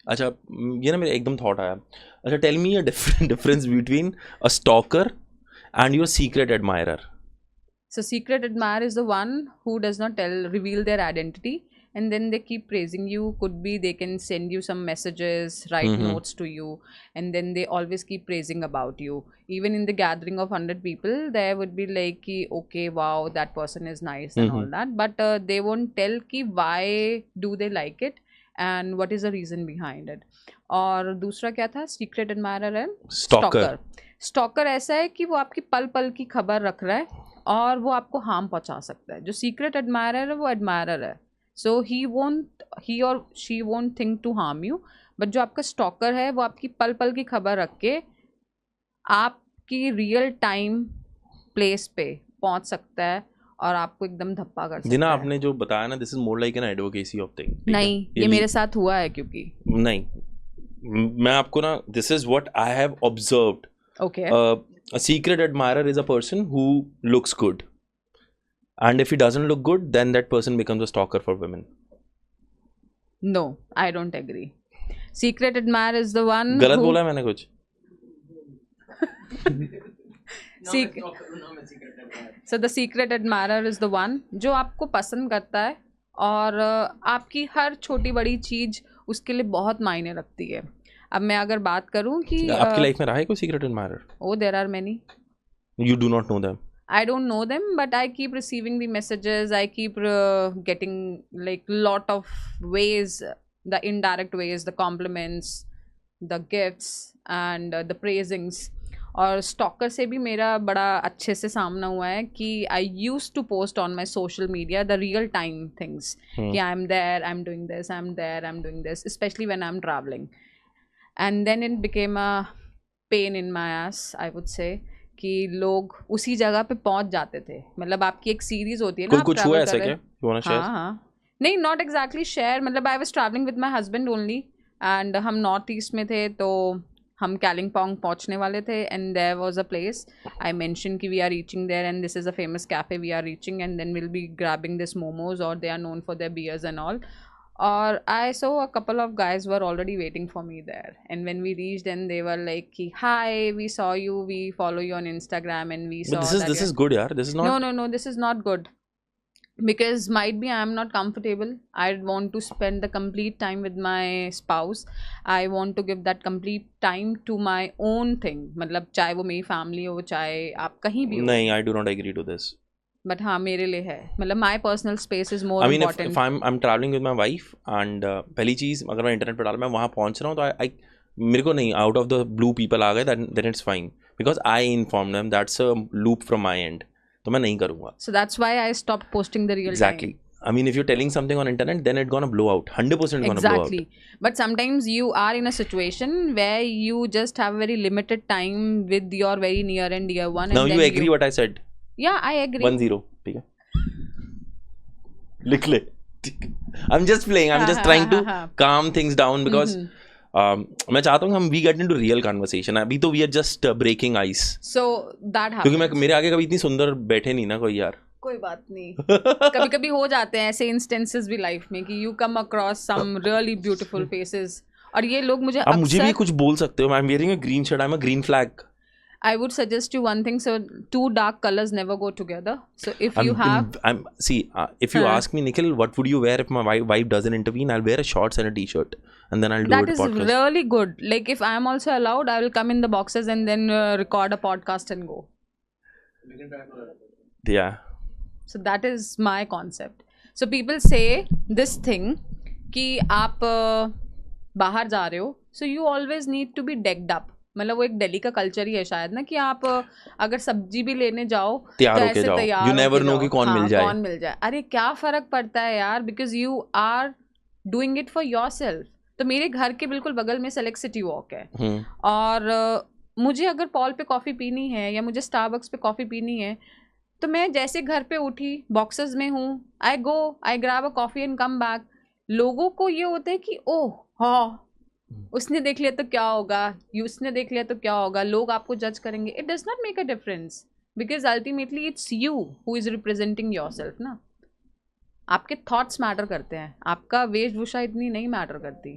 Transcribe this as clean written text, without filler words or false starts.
अच्छा ये ना मेरे एकदम थॉट आया. अच्छा tell me a difference between a stalker and your secret admirer. So secret admirer is the one who does not reveal their identity, and then they keep praising you. Could be they can send you some messages, write notes to you, and then they always keep praising about you. Even in the gathering of 100 people, there would be like ki, okay, wow, that person is nice and all that, but they won't tell ki why do they like it and what is the reason behind it. और दूसरा क्या था? Secret admirer and Stalker. Stalker ऐसा है कि वो आपकी पल पल की खबर रख रहा है और वो आपको हार्म पहुंचा सकता है. जो सीक्रेट एडमायरर है वो एडमायरर है, सो ही और she won't think to harm you. But जो आपका स्टॉकर है वो आपकी पल पल की खबर रख के आपकी रियल टाइम प्लेस पे पहुंच सकता है और आपको एकदम धप्पा कर सकता जिना है. आपने जो बताया ना, this is more like an advocacy of thing. नहीं, ये मेरे साथ हुआ है. क्योंकि नहीं, मैं आपको ना, this is what I have observed. Okay, a secret admirer is a person who looks good, and if he doesn't look good, then that person becomes a stalker for women. no, I don't agree. Secret admirer is the one गलत who बोला मैंने कुछ? So the secret admirer is the one जो आपको पसंद करता है और आपकी हर छोटी बड़ी चीज उसके लिए बहुत मायने रखती है. अब मैं अगर बात करूं कि आपकी लाइफ में रहा है कोई secret admirer? oh, there are many. You do not know them. I don't know them, but I keep receiving the messages. I keep getting like lot of ways, the indirect ways, the compliments, the gifts and the praisings. और stalker से भी मेरा बड़ा अच्छे से सामना हुआ है कि I used to post on my social media the real time things कि I am there, I am doing this, I am there, I am doing this, specially when I am travelling. And then it became a pain in my ass, I would say, कि लोग उसी जगह पे पहुंच जाते थे. मतलब आपकी एक सीरीज होती है ना, कुछ हुआ ऐसा क्या? You wanna share? हाँ, नहीं, नॉट एग्जैक्टली शेयर. मतलब I was travelling with my husband only and हम नॉर्थ ईस्ट में थे, तो हम कैलिंगपोंग पहुंचने वाले थे and there was a place I mention कि we are reaching there and this is a famous cafe we are reaching and then will be grabbing this momos और they are known for their beers and all. Or I saw a couple of guys were already waiting for me there, and when we reached, and they were like, "Hi, we saw you. We follow you on Instagram, and we saw." But this is good, yaar. This is not. No. This is not good because might be I am not comfortable. I want to spend the complete time with my spouse. I want to give that complete time to my own thing. मतलब चाहे वो मेरी family हो, चाहे आप कहीं भी हो. नहीं, I do not agree to this. But हाँ, मेरे लिए है. मतलब my personal space is more important. if I'm traveling with my wife and पहली चीज़ अगर मैं इंटरनेट पर डाल, मैं वहाँ पहुँच रहा हूँ तो I मेरे को नहीं, out of the blue people आ गए, then it's fine because I informed them. That's a loop from my end. तो मैं नहीं करूँगा. So that's why I stopped posting the real Exactly. time. I mean, if you're telling something on internet, then it's gonna blow out. 100% gonna blow out. Exactly. But sometimes you are in a situation where you just have very limited time with your very near and dear one. Now and you then agree what I said? Yeah, I agree. 1-0. ठीक है. लिख ले. I'm just playing. I'm just trying to calm things down because मैं चाहता हूँ हम we get into real conversation. अभी तो we are just breaking ice. So that happens. क्योंकि मैं मेरे आगे कभी इतनी सुंदर बैठे नहीं ना कोई यार. कोई बात नहीं. कभी कभी हो जाते हैं ऐसे इंस्टेंसेस भी लाइफ में कि you come across some really beautiful faces और ये लोग मुझे अब मुझे भी कुछ बोल सकते हो. I'm wearing a green shirt. I'm a green flag. I would suggest you one thing. So two dark colors never go together. So if you have, if you ask me, Nikhil, what would you wear if my wife doesn't intervene? I'll wear a shorts and a t-shirt, and then I'll do that a is podcast. really good. Like if I am also allowed, I will come in the boxes and then record a podcast and go. Yeah. So that is my concept. So people say this thing कि आप बाहर जा रहे हो, so you always need to be decked up. मतलब वो एक दिल्ली का कल्चर ही है शायद ना कि आप अगर सब्जी भी लेने जाओ तो ऐसे तैयार यू नेवर नो कि कौन मिल जाए. अरे क्या फर्क पड़ता है यार, because you are doing it for yourself. तो मेरे घर के बिल्कुल बगल में सेलेक्ट सिटी वॉक है और मुझे अगर पॉल पे कॉफ़ी पीनी है या मुझे स्टारबक्स पे कॉफ़ी पीनी है तो मैं जैसे घर पे उठी, बॉक्सेस में हूँ, आई grab a coffee and come back. लोगों को ये होता है कि ओह हाँ उसने देख लिया तो क्या होगा, उसने देख लिया तो क्या होगा, लोग आपको जज करेंगे. It does not make a difference because ultimately it's you who is representing yourself ना. आपके थॉट्स मैटर करते हैं, आपका वेशभूषा इतनी नहीं मैटर करती.